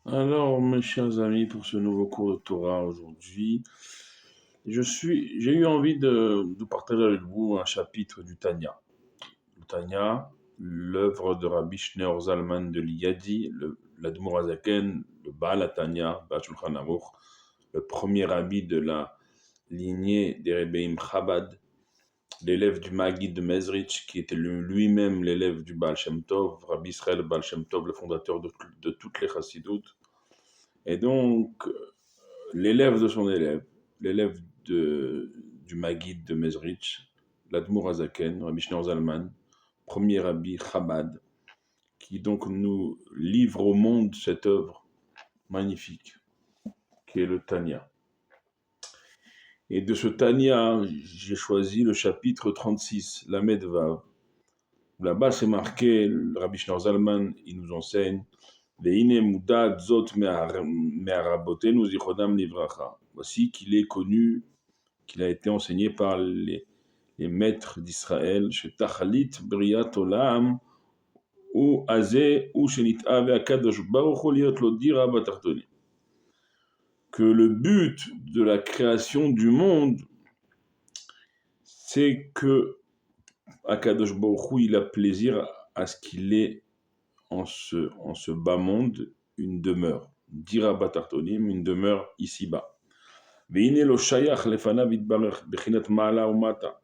Alors, mes chers amis, pour ce nouveau cours de Torah aujourd'hui, j'ai eu envie de partager avec vous un chapitre du Tanya. Le Tanya, l'œuvre de Rabbi Shneur Zalman de Liadi, l'Admor Hazaken, le Baal HaTanya, Baal Shulchan Aruch, le premier rabbi de la lignée des Rebbeim Chabad, l'élève du Maggid de Mezrich, qui était lui-même l'élève du Baal Shem Tov, Rabbi Israël Baal Shem Tov, le fondateur de toutes les chassidoutes. Et donc, l'élève de son élève, l'élève du Maggid de Mezrich, l'Admour Hazaken, Rabbi Shneur Zalman, premier rabbi Chabad, qui donc nous livre au monde cette œuvre magnifique, qui est le Tanya. Et de ce Tanya, j'ai choisi le chapitre 36, la Medvav. Là-bas, c'est marqué, le Rabbi Shneur Zalman, il nous enseigne, voici qu'il est connu, qu'il a été enseigné par les maîtres d'Israël, chez Tachalit Briat Olam, ou Azé, ou Shenit'a Ve'akadosh Baruch Hu liot lo dira batartonim. Que le but de la création du monde, c'est que Akadosh Baruch Hu, il a plaisir à ce qu'il ait en ce bas monde une demeure. Dira batartonim, une demeure ici-bas. Ve'ine lo shayach lefanav yitbarech bechinat ma'ala umata.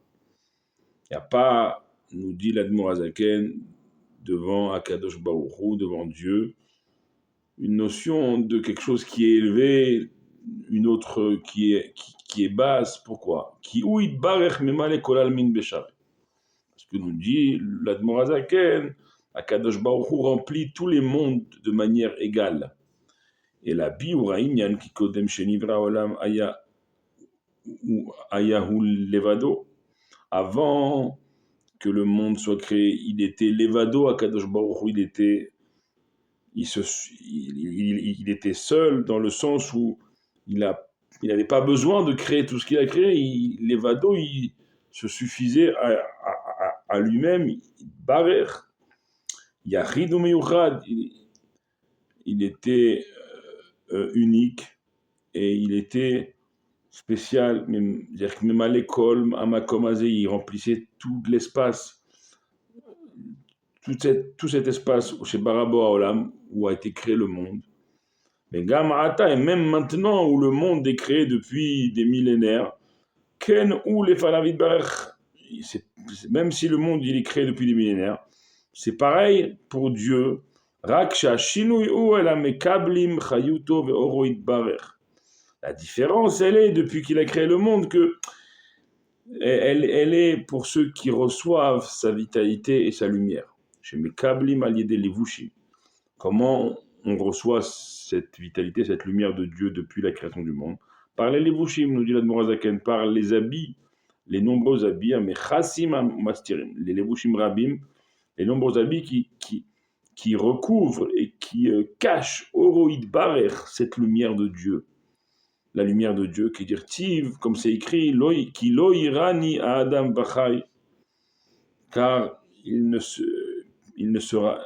Il n'y a pas, nous dit l'Admor Hazaken, devant Akadosh Baruch Hu, devant Dieu, une notion de quelque chose qui est élevé, une autre qui est basse. Pourquoi? Ki ou yitbarech memale kol almin beshar. Parce que nous dit l'Admor Hazaken, Akadosh Baruch Hu remplit tous les mondes de manière égale. Et la biura inyan ki kodem shenivra olam ayahu levado. Avant que le monde soit créé, il était levado, Akadosh Baruch Hu, il était seul dans le sens où il n'avait pas besoin de créer tout ce qu'il a créé. Levado, il se suffisait à lui-même. Barer, Yachid ou Meyuchad, il était unique et il était spécial, c'est-à-dire que même à l'école, à Makomazé, il remplissait tout l'espace, tout cet espace chez Barabo Haolam, où a été créé le monde. Mais Gama'ata, et même maintenant où le monde est créé depuis des millénaires, Ken ou les Fanavid Barech, même si le monde il est créé depuis des millénaires, c'est pareil pour Dieu. Raksha Shinui ou el Amekablim Chayuto ve'Oroid Barech. La différence, elle est, depuis qu'il a créé le monde, que elle est pour ceux qui reçoivent sa vitalité et sa lumière. Chez Mekablim Aliede Levushim. Comment on reçoit cette vitalité, cette lumière de Dieu depuis la création du monde? Par les Levushim, nous dit l'Admor Hazaken, par les habits, les nombreux habits, mais Chassim Mastirim, les Levushim Rabim, les nombreux habits qui recouvrent et qui cachent Oroïd Barer, cette lumière de Dieu. La lumière de Dieu, qui dit Tiv, comme c'est écrit, qui lo irani à Adam Bachai, car il ne sera,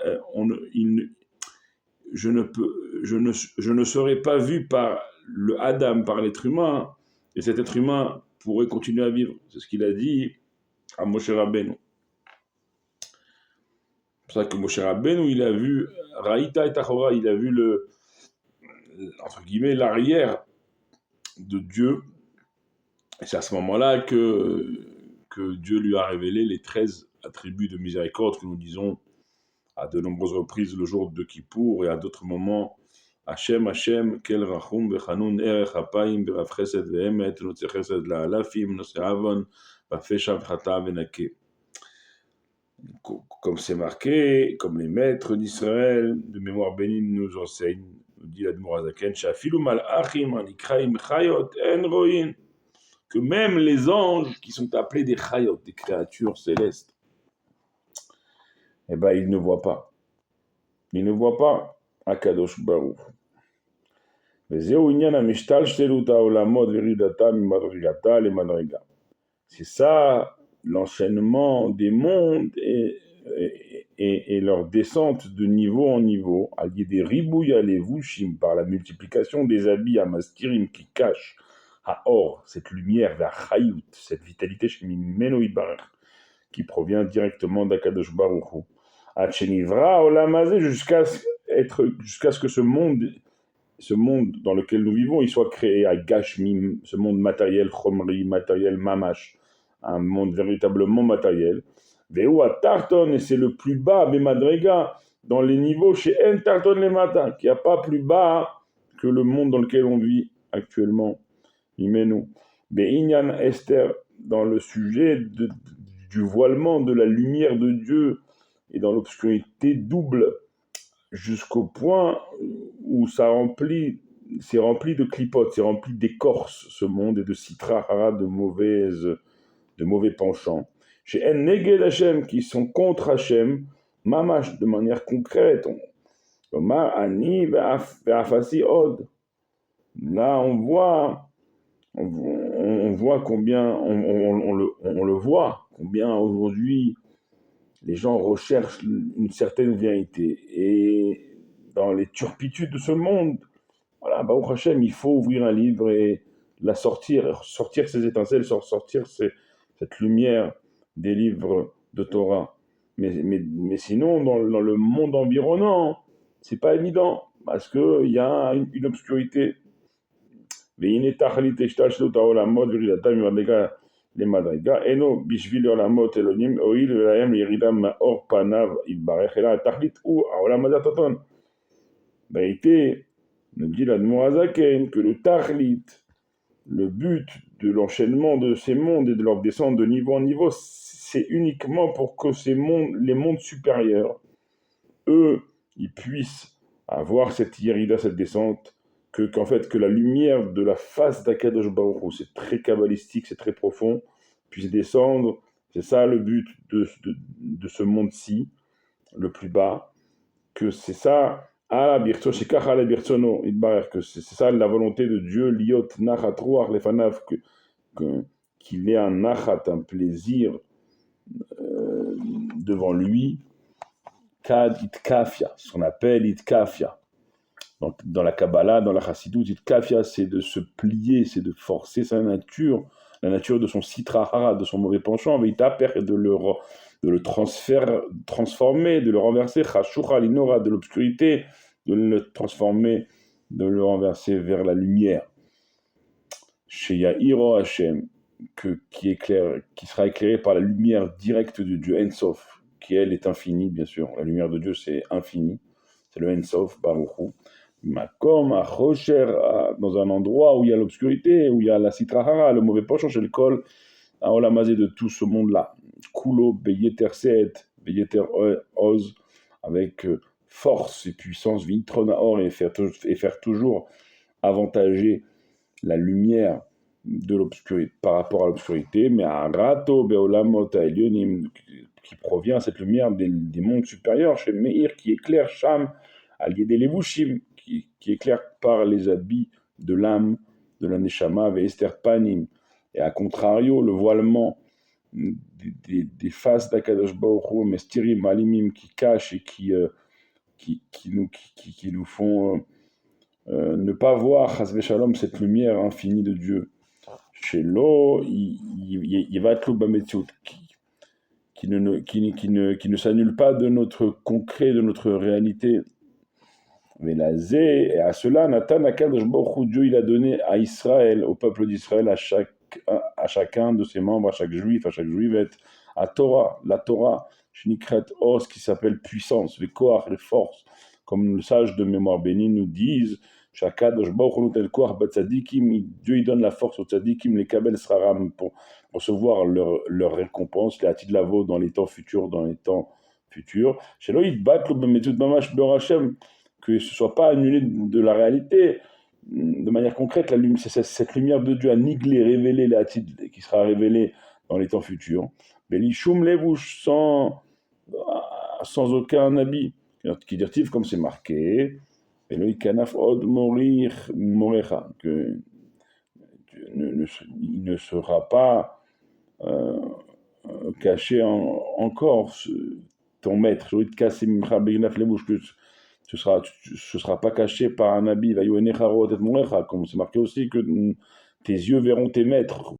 je ne serai pas vu par le Adam, par l'être humain, et cet être humain pourrait continuer à vivre. C'est ce qu'il a dit à Moshe Rabbeinu. C'est pour ça que Moshe Rabbeinu, il a vu Raïta et Tachora, il a vu entre guillemets, l'arrière de Dieu. Et c'est à ce moment-là que Dieu lui a révélé les 13 attributs de miséricorde que nous disons à de nombreuses reprises le jour de Kippour et à d'autres moments. Hashem, Hashem, Kel Rachum, Bechanun, Erech Apayim, Berav Chesed, Vehemet, Notze Chesed, La'alafim, Nose Avon, Bafeshav Chata, Venake. Comme c'est marqué, comme les maîtres d'Israël, de mémoire bénie, nous enseignent, nous dit l'Admor Hazaken, Shafilu Malachim, Anikraim, Chayot, En Roin, que même les anges qui sont appelés des Chayot, des créatures célestes, eh ben, ils ne voient pas. Ils ne voient pas Akadosh Baruch. C'est ça l'enchaînement des mondes et et leur descente de niveau en niveau, alliés des ribouya les vushim, par la multiplication des habits à mastirim qui cachent à or, cette lumière, la chayut, cette vitalité chez Mimeno Yitbarach, qui provient directement d'Akadosh Baruch Hu. Achenivra olamazé jusqu'à ce que ce monde dans lequel nous vivons, il soit créé à Gashmim, ce monde matériel, Chomri, matériel Mamash, un monde véritablement matériel. Veu à Tarton, et c'est le plus bas, Bemadrega, dans les niveaux chez En Tarton les matins, qui n'y a pas plus bas que le monde dans lequel on vit actuellement. Imenu. Be'inyan Esther, dans le sujet du voilement de la lumière de Dieu et dans l'obscurité double, jusqu'au point où c'est rempli de clipotes, c'est rempli d'écorce, ce monde, et de citra hara, de mauvais penchants. Chez En Neged Hashem, qui sont contre Hashem, mamash, de manière concrète. Omar Ani Ve'afasi Od. Là, on voit combien, on le voit, combien aujourd'hui les gens recherchent une certaine vérité. Et dans les turpitudes de ce monde, voilà, Baruch Hashem, il faut ouvrir un livre et sortir ces étincelles, sortir cette lumière des livres de Torah. Mais sinon, dans le monde environnant, c'est pas évident, parce qu'il y a une obscurité. והנה תכלית השתלשלות העולמות וירידתם ממדרגה למדרגה, אינו בשביל עולמות אלוהים, הואיל ולהם ירידה מאור פניו יתברך, אלא התכלית הוא העולם הזה התחתון. Vérité, nous dit l'Admour Azaken, que le Tachlit, le but de l'enchaînement de ces mondes et de leur descente de niveau en niveau, c'est uniquement pour que les mondes supérieurs, eux, ils puissent avoir cette Yerida, cette descente, qu'en fait, que la lumière de la face d'Akadosh Baruch Hu, c'est très kabbalistique, c'est très profond, puisse descendre. C'est ça le but de ce monde-ci, le plus bas, que c'est ça, que c'est ça la volonté de Dieu, liot nachat ruach lefanav, qu'il ait un nachat, un plaisir devant lui, kad itkafia, ce qu'on appelle itkafia. Donc, dans la Kabbalah, dans la Chassidut, itkafia, c'est de se plier, c'est de forcer sa nature, la nature de son sitra hara, de son mauvais penchant, et de le transformer, de le renverser, chashura linora, de l'obscurité, de le transformer, de le renverser vers la lumière. Chez Yahiro Hashem, qui sera éclairé par la lumière directe de Dieu, Ensof, qui elle est infinie, bien sûr. La lumière de Dieu, c'est infini, c'est le Ensof, Baruch Hu. Makom, à Rocher, dans un endroit où il y a l'obscurité, où il y a la citrahara, le mauvais penchant chez le col, à Olamazé de tout ce monde-là. Kulo, Beyeter Seet, Beyeter Oz, avec force et puissance, Vintronaor, et faire toujours avantager la lumière de l'obscurité par rapport à l'obscurité, mais à Rato, Beolamot, Elionim, qui provient cette lumière des mondes supérieurs, chez Meir, qui éclaire Sham, allié des Levushim, qui éclaire par les habits de l'âme, de la Neshama, Veester Panim, et à contrario, le voilement des faces d'Akadosh Baruch Hu, Mestirim, Malimim, qui cachent et qui nous font ne pas voir, Chas Shalom, cette lumière infinie de Dieu. Chez l'eau, il va être l'Obametiout, qui ne s'annule pas de notre concret, de notre réalité. Mais et à cela, Nathan Akadosh Baruch Hu, Dieu, il a donné à Israël, au peuple d'Israël, à chacun de ses membres, à chaque juif, à chaque juivette, à Torah, la Torah, Shnikret Os, qui s'appelle puissance, les koach, les forces, comme le sage de mémoire béni nous disent, Shakadosh Baruch Hu tel koach batzadikim, Dieu il donne la force aux tzadikim, les kabel sraram, pour recevoir leur récompense, les atid lavo dans les temps futurs, Chez l'oïd bat le bemetut mamash berachem, que ce ne soit pas annulé de la réalité. De manière concrète, cette lumière de Dieu a niglé, révélé l'atid qui sera révélée dans les temps futurs. Mais l'ishum levouch sans aucun habit, qui dire comme c'est marqué, et le kanaf od morir morecha, que il ne sera pas caché encore ton maître, que tu seras pas caché par un habit, comme c'est marqué aussi que tes yeux verront tes maîtres.